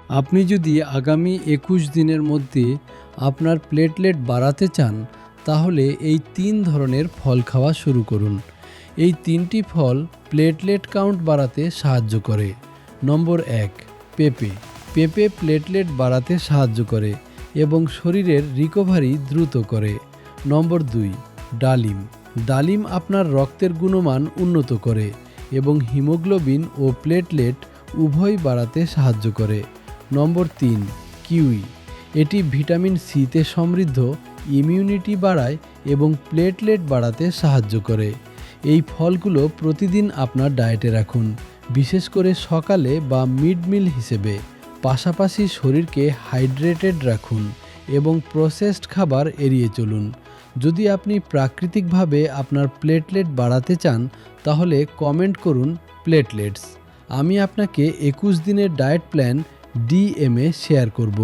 আপনি যদি আগামী 21 দিনের মধ্যে আপনার প্লেটলেট বাড়াতে চান, তাহলে এই 3 ধরনের ফল খাওয়া শুরু করুন। এই 3টি ফল প্লেটলেট কাউন্ট বাড়াতে সাহায্য করে। নম্বর 1, পেঁপে। পেঁপে প্লেটলেট বাড়াতে সাহায্য করে এবং শরীরের রিকভারি দ্রুত করে। নম্বর 2, ডালিম। ডালিম আপনার রক্তের গুণমান উন্নত করে এবং হিমোগ্লোবিন ও প্লেটলেট উভয় বাড়াতে সাহায্য করে। নম্বর 3, কিউই। এটি ভিটামিন সিতে সমৃদ্ধ, ইমিউনিটি বাড়ায় এবং প্লেটলেট বাড়াতে সাহায্য করে। এই ফলগুলো প্রতিদিন আপনার ডায়েটে রাখুন, বিশেষ করে সকালে বা মিড মিল হিসেবে। পাশাপাশি শরীরকে হাইড্রেটেড রাখুন এবং প্রসেসড খাবার এড়িয়ে চলুন। যদি আপনি প্রাকৃতিকভাবে আপনার প্লেটলেট বাড়াতে চান, তাহলে কমেন্ট করুন প্লেটলেটস। আমি আপনাকে 21 দিনের ডায়েট প্ল্যান ডিএমএ শেয়ার করব।